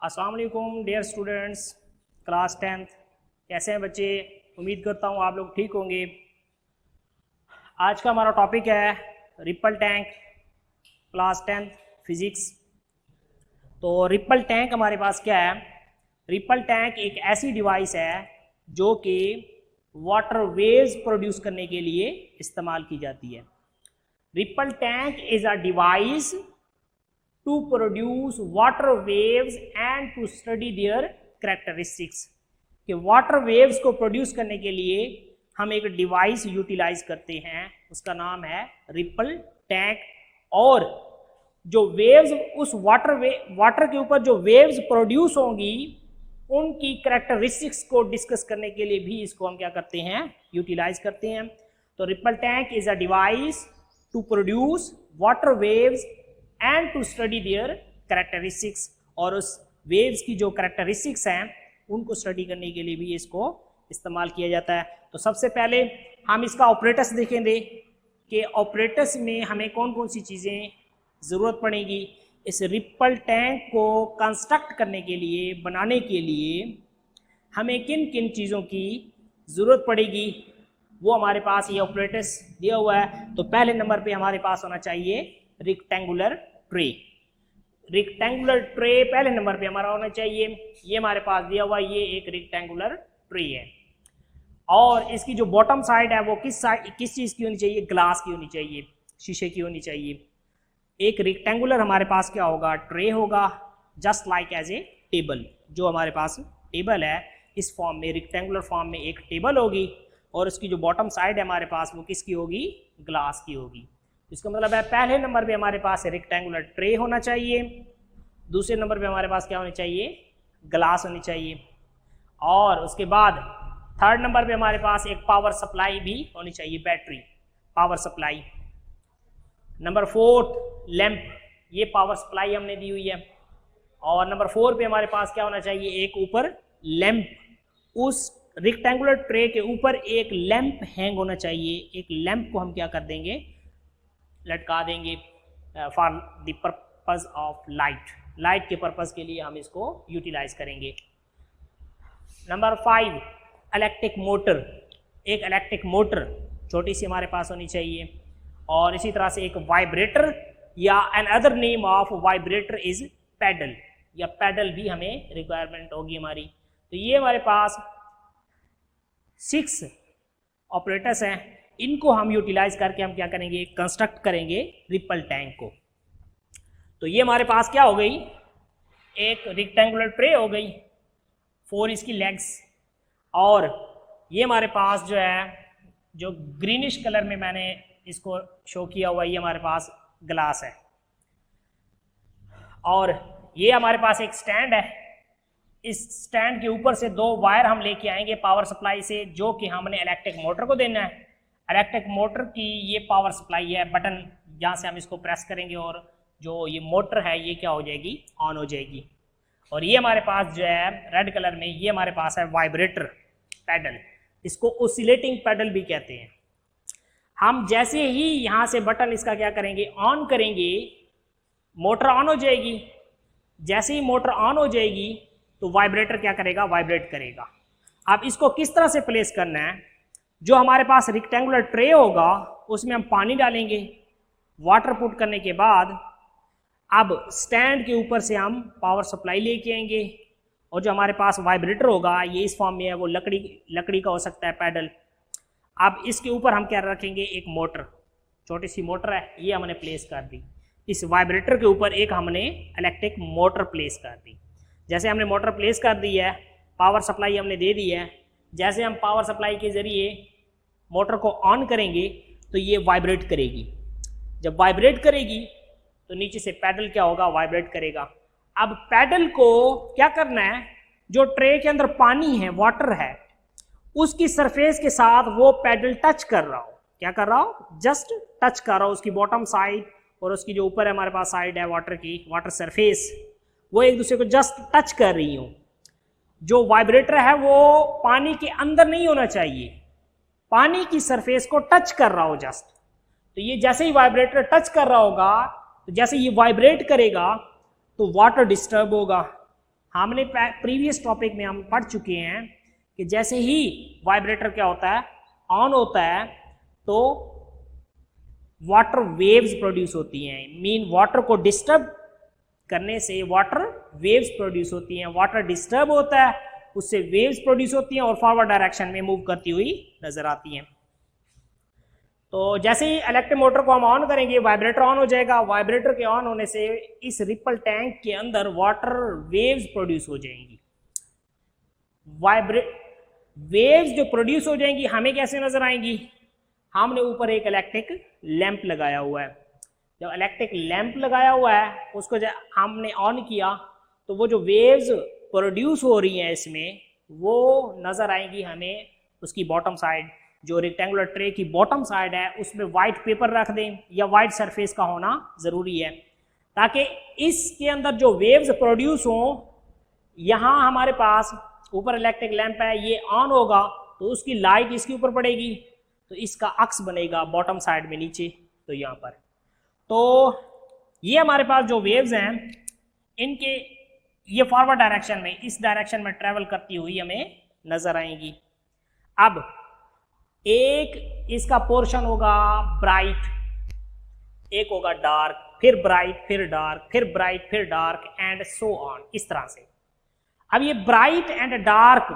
अस्सलाम वालेकुम dear students, class 10th। कैसे हैं बच्चे? उम्मीद करता हूँ आप लोग ठीक होंगे। आज का हमारा टॉपिक है ripple tank, class 10th physics. तो रिपल टैंक हमारे पास क्या है? रिपल टैंक एक ऐसी डिवाइस है जो कि वाटर वेव्स प्रोड्यूस करने के लिए इस्तेमाल की जाती है। Ripple tank is a device to produce water waves and to study their characteristics। कि वाटर वेव्स को प्रोड्यूस करने के लिए हम एक डिवाइस यूटिलाइज करते हैं, उसका नाम है रिपल टैंक। और जो वेव्स उस वाटर के ऊपर जो वेव्स प्रोड्यूस होंगी उनकी कैरेक्टरिस्टिक्स को डिस्कस करने के लिए भी इसको हम क्या करते हैं? यूटिलाइज करते हैं। तो ripple tank is a device to produce water waves and to study their characteristics, और उस वेव्स की जो कैरेक्टरिस्टिक्स हैं उनको स्टडी करने के लिए भी इसको इस्तेमाल किया जाता है। तो सबसे पहले हम इसका ऑपरेटर्स देखेंगे कि ऑपरेटर्स में हमें कौन कौन सी चीज़ें ज़रूरत पड़ेगी। इस रिपल टैंक को कंस्ट्रक्ट करने के लिए, बनाने के लिए हमें किन किन चीज़ों की ज़रूरत पड़ेगी, वो हमारे पास ये ऑपरेटर्स दिया हुआ है। तो पहले नंबर पे हमारे पास होना चाहिए रेक्टेंगुलर ट्रे। रेक्टेंगुलर ट्रे पहले नंबर पे हमारा होना चाहिए। ये हमारे पास दिया हुआ ये एक रेक्टेंगुलर ट्रे है, और इसकी जो बॉटम साइड है वो किस चीज़ की होनी चाहिए? ग्लास की होनी चाहिए, शीशे की होनी चाहिए। एक रेक्टेंगुलर हमारे पास क्या होगा? ट्रे होगा, just like as a table. जो हमारे पास टेबल है इस फॉर्म में, रेक्टेंगुलर फॉर्म में एक टेबल होगी, और उसकी जो बॉटम साइड है हमारे पास वो किसकी होगी? ग्लास की होगी। इसका मतलब है पहले नंबर पे हमारे पास रेक्टेंगुलर ट्रे होना चाहिए, दूसरे नंबर पे हमारे पास क्या होनी चाहिए? ग्लास होनी चाहिए, और उसके बाद थर्ड नंबर पे हमारे पास एक पावर सप्लाई भी होनी चाहिए, battery power supply. Number 4 lamp, ये पावर सप्लाई हमने दी हुई है। और नंबर 4 पे हमारे पास क्या होना चाहिए? एक ऊपर लैंप, उस रेक्टेंगुलर ट्रे के ऊपर एक लैंप हैंग होना चाहिए। एक लैंप को हम क्या कर देंगे? लटका देंगे for the purpose of light के पर्पज के लिए हम इसको यूटिलाइज करेंगे। Number 5 electric motor. एक इलेक्ट्रिक मोटर छोटी सी हमारे पास होनी चाहिए, और इसी तरह से एक वाइब्रेटर, या an other name of vibrator is paddle, या पैडल भी हमें रिक्वायरमेंट होगी हमारी। तो ये हमारे पास 6 ऑपरेटर्स हैं, इनको हम यूटिलाइज करके हम क्या करेंगे? कंस्ट्रक्ट करेंगे रिपल टैंक को। तो ये हमारे पास क्या हो गई? एक रेक्टेंगुलर ट्रे हो गई, 4 इसकी लेग्स, और ये हमारे पास जो है, जो ग्रीनिश कलर में मैंने इसको शो किया हुआ, ये हमारे पास ग्लास है। और ये हमारे पास एक स्टैंड है, इस स्टैंड के ऊपर से 2 वायर हम लेके आएंगे पावर सप्लाई से, जो कि हमने इलेक्ट्रिक मोटर को देना है। इलेक्ट्रिक मोटर की ये पावर सप्लाई है, बटन जहाँ से हम इसको प्रेस करेंगे और जो ये मोटर है ये क्या हो जाएगी? ऑन हो जाएगी। और ये हमारे पास जो है रेड कलर में, ये हमारे पास है वाइब्रेटर पैडल, इसको ओसिलेटिंग पैडल भी कहते हैं। हम जैसे ही यहाँ से बटन इसका क्या करेंगे? ऑन करेंगे, मोटर ऑन हो जाएगी। जैसे ही मोटर ऑन हो जाएगी तो वाइब्रेटर क्या करेगा? वाइब्रेट करेगा। अब इसको किस तरह से प्लेस करना है? जो हमारे पास रेक्टेंगुलर ट्रे होगा उसमें हम पानी डालेंगे, वाटर पुट करने के बाद अब स्टैंड के ऊपर से हम पावर सप्लाई लेके आएंगे, और जो हमारे पास वाइब्रेटर होगा ये इस फॉर्म में है, वो लकड़ी का हो सकता है पैडल। अब इसके ऊपर हम क्या रखेंगे? एक मोटर, छोटी सी मोटर है, ये हमने प्लेस कर दी। इस वाइब्रेटर के ऊपर एक हमने इलेक्ट्रिक मोटर प्लेस कर दी। जैसे हमने मोटर प्लेस कर दी है, पावर सप्लाई हमने दे दी है, जैसे हम पावर सप्लाई के ज़रिए मोटर को ऑन करेंगे तो ये वाइब्रेट करेगी। जब वाइब्रेट करेगी तो नीचे से पैडल क्या होगा? वाइब्रेट करेगा। अब पैडल को क्या करना है? जो ट्रे के अंदर पानी है, वाटर है, उसकी सरफेस के साथ वो पैडल टच कर रहा हो। क्या कर रहा हो? जस्ट टच कर रहा हो। उसकी बॉटम साइड और उसकी जो ऊपर है हमारे पास साइड है वाटर की, वाटर सरफेस, वो एक दूसरे को जस्ट टच कर रही हो। जो वाइब्रेटर है वो पानी के अंदर नहीं होना चाहिए, पानी की सरफेस को टच कर रहा हो जस्ट। तो ये जैसे ही वाइब्रेटर टच कर रहा होगा, तो जैसे ये वाइब्रेट करेगा तो वाटर डिस्टर्ब होगा, हमने प्रीवियस टॉपिक में हम पढ़ चुके हैं कि जैसे ही वाइब्रेटर क्या होता है, ऑन होता है, तो वाटर वेव्स प्रोड्यूस होती हैं। मीन वाटर को डिस्टर्ब करने से वाटर वेव्स प्रोड्यूस होती हैं। वाटर डिस्टर्ब होता है, उससे वेव्स प्रोड्यूस होती हैं और फॉरवर्ड डायरेक्शन में मूव करती हुई नजर आती हैं। तो जैसे ही इलेक्ट्रिक मोटर को हम ऑन करेंगे, वाइब्रेटर ऑन हो जाएगा। वाइब्रेटर के ऑन होने से इस रिपल टैंक के अंदर वाटर वेव्स प्रोड्यूस हो जाएंगी। वेव्स जो प्रोड्यूस हो जाएंगी हमें कैसे नजर आएंगी? हमने ऊपर एक इलेक्ट्रिक लैंप लगाया हुआ है। जब इलेक्ट्रिक लैंप लगाया हुआ है उसको जब हमने ऑन किया तो वो जो वेव्स प्रोड्यूस हो रही हैं इसमें, वो नजर आएंगी हमें उसकी बॉटम साइड। जो रेक्टेंगुलर ट्रे की बॉटम साइड है उसमें वाइट पेपर रख दें या वाइट सरफेस का होना ज़रूरी है, ताकि इसके अंदर जो वेव्स प्रोड्यूस हों, यहाँ हमारे पास ऊपर इलेक्ट्रिक लैंप है, ये ऑन होगा तो उसकी लाइट इसके ऊपर पड़ेगी, तो इसका अक्स बनेगा बॉटम साइड में नीचे, तो यहाँ पर। तो ये हमारे पास जो वेव्स हैं इनके ये फॉरवर्ड डायरेक्शन में, इस डायरेक्शन में ट्रेवल करती हुई हमें नजर आएंगी। अब एक इसका पोर्शन होगा ब्राइट, एक होगा डार्क, फिर ब्राइट, फिर डार्क, फिर ब्राइट, फिर डार्क एंड सो ऑन, इस तरह से। अब ये ब्राइट एंड डार्क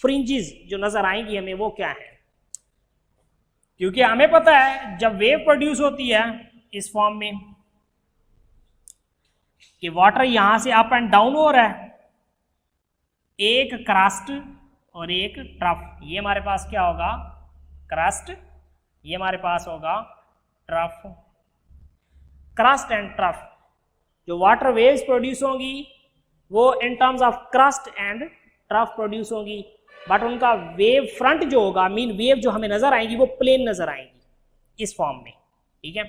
फ्रिंजेस जो नजर आएंगी हमें, वो क्या है? क्योंकि हमें पता है जब वेव प्रोड्यूस होती है इस फॉर्म में कि वाटर यहां से अप एंड डाउन हो रहा है, एक क्रस्ट और एक ट्रफ। ये हमारे पास क्या होगा? क्रस्ट, ये हमारे पास होगा ट्रफ। क्रस्ट एंड ट्रफ, जो वाटर वेव्स प्रोड्यूस होंगी वो in terms of crust and trough produce होंगी, बट उनका वेव फ्रंट जो होगा, मीन वेव जो हमें नजर आएंगी वो प्लेन नजर आएंगी इस फॉर्म में, ठीक है।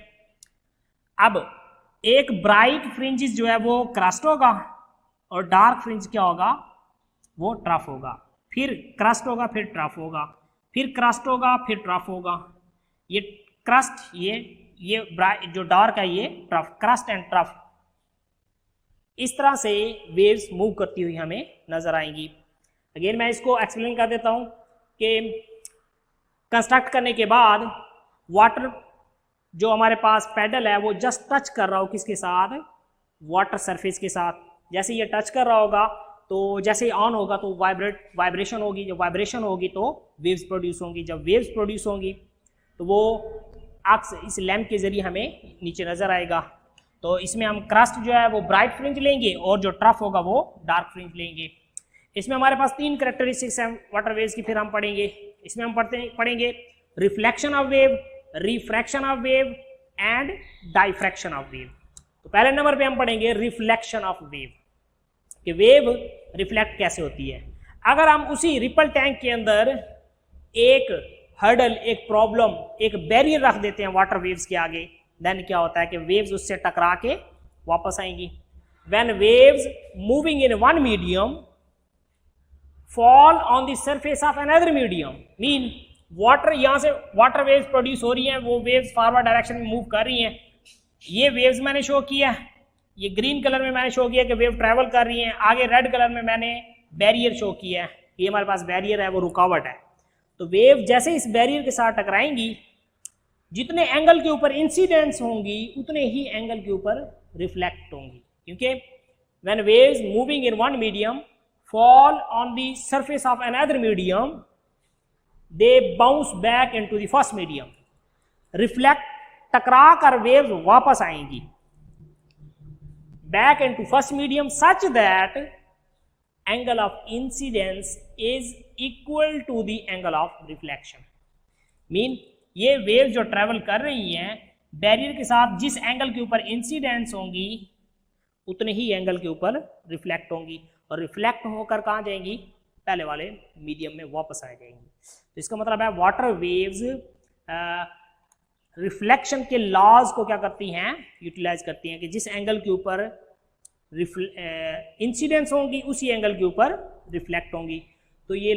अब एक ब्राइट फ्रिंजेस जो है वो क्रस्ट होगा और डार्क फ्रिंज क्या होगा? वो ट्रफ होगा। फिर क्रस्ट होगा, फिर ट्रफ होगा, फिर क्रस्ट होगा, फिर ट्रफ होगा। ये क्रस्ट, ये ब्राइट जो डार्क है ये ट्रफ, क्रस्ट एंड ट्रफ। इस तरह से वेव्स मूव करती हुई हमें नजर आएंगी। अगेन मैं इसको एक्सप्लेन कर देता हूं कि कंस्ट्रक्ट करने के बाद वाटर जो हमारे पास पैडल है वो जस्ट टच कर रहा हो किसके साथ? वाटर सरफेस के साथ। जैसे ये टच कर रहा होगा तो जैसे ऑन होगा तो वाइब्रेशन होगी। जब वाइब्रेशन होगी तो वेव्स प्रोड्यूस होंगी। जब वेव्स प्रोड्यूस होंगी तो वो अक्स इस लैंप के जरिए हमें नीचे नजर आएगा। तो इसमें हम क्रस्ट जो है वो ब्राइट फ्रिंज लेंगे और जो ट्रफ होगा वो डार्क फ्रिंज लेंगे। इसमें हमारे पास तीन कैरेक्टरिस्टिक्स हैं वाटर वेव्स की, फिर हम पढ़ेंगे। इसमें हम पढ़ेंगे reflection of wave, refraction of wave and diffraction of wave. तो पहले नंबर पे हम पढ़ेंगे रिफ्लेक्शन ऑफ वेव, कि वेव रिफ्लेक्ट कैसे होती है। अगर हम उसी रिपल टैंक के अंदर एक हर्डल, एक प्रॉब्लम, एक बैरियर रख देते हैं वाटर वेव्स के आगे, देन क्या होता है कि वेव्स उससे टकरा के वापस आएंगी। When waves moving in one medium fall on the surface of another medium, mean water, यहां से वाटर वेव्स प्रोड्यूस हो रही हैं, वो वेव्स फॉरवर्ड डायरेक्शन में मूव कर रही हैं। ये वेव्स मैंने शो किया है, ये ग्रीन कलर में मैंने शो किया कि वेव ट्रैवल कर रही हैं। आगे रेड कलर में मैंने बैरियर शो किया है, ये हमारे पास बैरियर है, वो रुकावट है। तो वेव जैसे इस बैरियर के साथ टकराएंगी, जितने एंगल के ऊपर इंसिडेंस होंगी उतने ही एंगल के ऊपर रिफ्लेक्ट होंगी, क्योंकि when waves moving in one medium fall on the surface of another medium, they bounce back into the first medium, reflect, टकरा कर वेव वापस आएंगी back into first medium such that angle of incidence is equal to the angle of reflection. Mean ये wave जो travel कर रही हैं barrier के साथ जिस एंगल के ऊपर इंसिडेंस होंगी उतने ही एंगल के ऊपर रिफ्लेक्ट होंगी, और रिफ्लेक्ट होकर कहाँ जाएंगी? पहले वाले मीडियम में वापस आ जाएंगी। तो इसका मतलब है वाटर वेव्स रिफ्लेक्शन के लॉज को क्या करती हैं? यूटिलाइज करती हैं, कि जिस एंगल के ऊपर इंसिडेंस होंगी उसी एंगल के ऊपर रिफ्लेक्ट होंगी। तो ये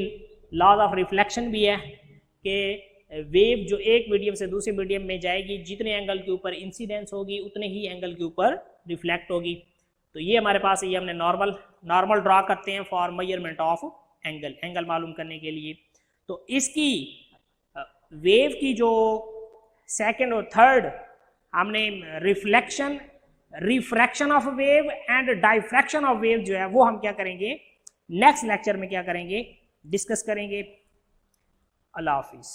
लॉज ऑफ रिफ्लेक्शन भी है कि वेव जो एक मीडियम से दूसरे मीडियम में जाएगी, जितने एंगल के ऊपर इंसिडेंस होगी उतने ही एंगल के ऊपर रिफ्लेक्ट होगी। तो तो ये हमारे पास ये हमने नॉर्मल ड्रा करते हैं फॉर मेजरमेंट ऑफ एंगल मालूम करने के लिए। तो इसकी वेव की जो सेकंड और थर्ड हमने refraction of wave and diffraction of wave जो है वो हम क्या करेंगे नेक्स्ट लेक्चर में क्या करेंगे डिस्कस करेंगे। अल्लाह हाफिज।